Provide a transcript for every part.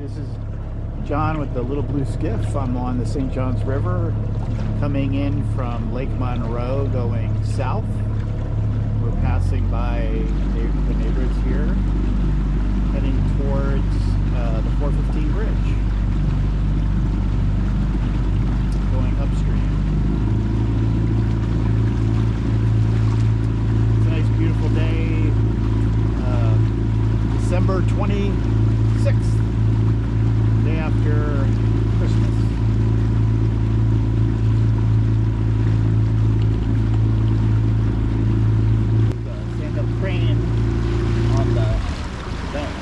This is John with the little blue skiff. I'm on the St. Johns River coming in from Lake Monroe going south. We're passing by the neighbors here, heading towards the 415 Bridge, going upstream. It's a nice beautiful day, December 26th, day after Christmas. The Sandhill crane on the bank,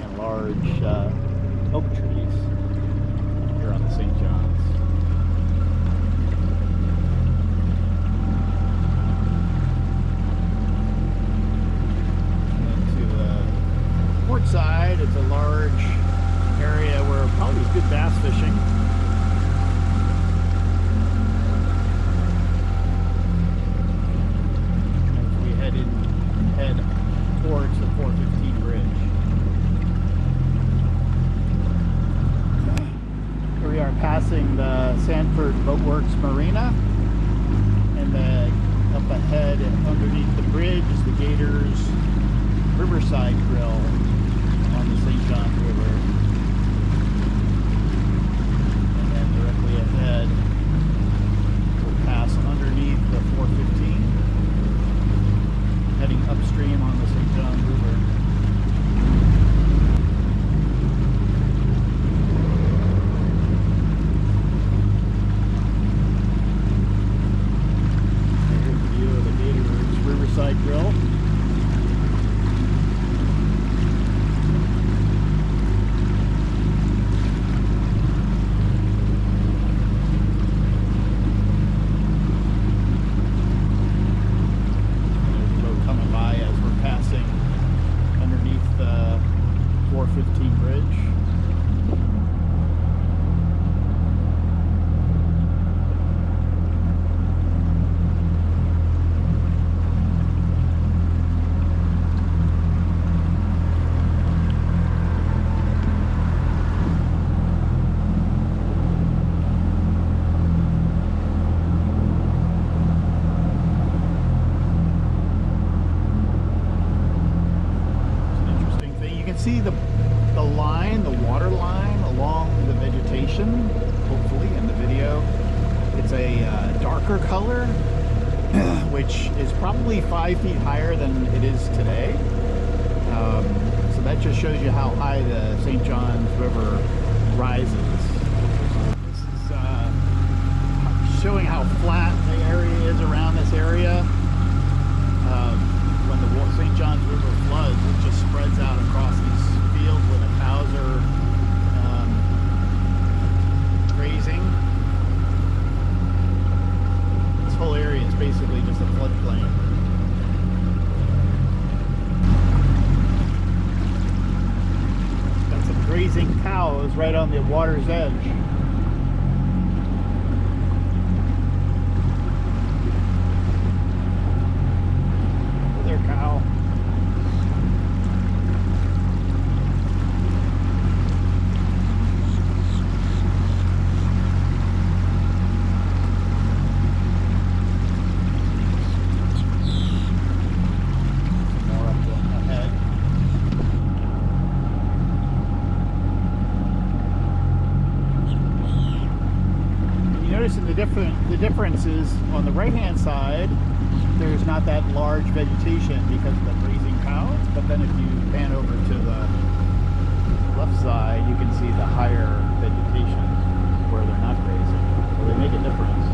and large oak trees here on the St. Johns. Port side, it's a large area where probably good bass fishing. As we head towards the 415 Bridge. Here we are passing the Sanford Boatworks Marina, and up ahead and underneath the bridge is the Gators Riverside Grill on the St. Johns River. And then directly ahead, we'll pass underneath the 415, heading upstream on the St. Johns River. Here's a view of the Gators Riverside Grill. Underneath the 415 Bridge. See the line, the water line along the vegetation, hopefully in the video. It's a darker color, which is probably 5 feet higher than it is today. So that just shows you how high the St. Johns River rises. This is showing how flat the area is around this area. When the St. Johns River floods, it just spreads out across these fields where the cows are grazing. This whole area is basically just a floodplain. Got some grazing cows right on the water's edge. Cow. More up ahead. And you notice in the difference is on the right hand side there's not that large vegetation because of the grazing cows, but then if you pan over to the left side, you can see the higher vegetation where they're not grazing. So they make a difference.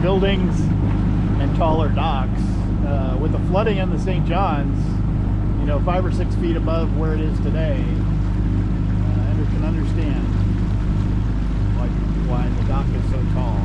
buildings and taller docks. With the flooding in the St. John's, you know, 5 or 6 feet above where it is today, and we can understand why the dock is so tall.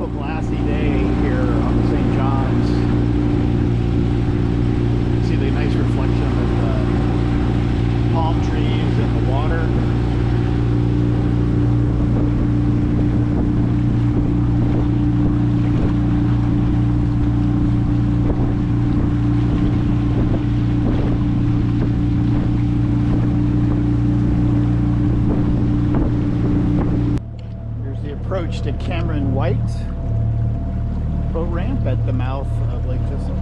Glassy day here on the St. John's. You see the nice reflection of the palm trees and the water. Here's the approach to Cameron Wight boat ramp at the mouth of Lake Chesapeake.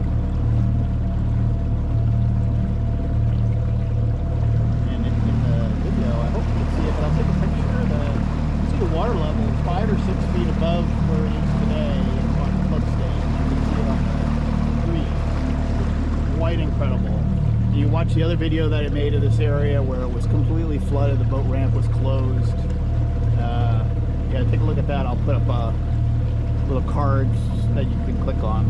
And in the video, I hope you can see it, but I'll take a picture. You see the water level is 5 or 6 feet above where it is today on the flood stage. You can see it on the screen. It's quite incredible. You watch the other video that I made of this area where it was completely flooded, the boat ramp was closed. Yeah, take a look at that. I'll put up little cards that you can click on.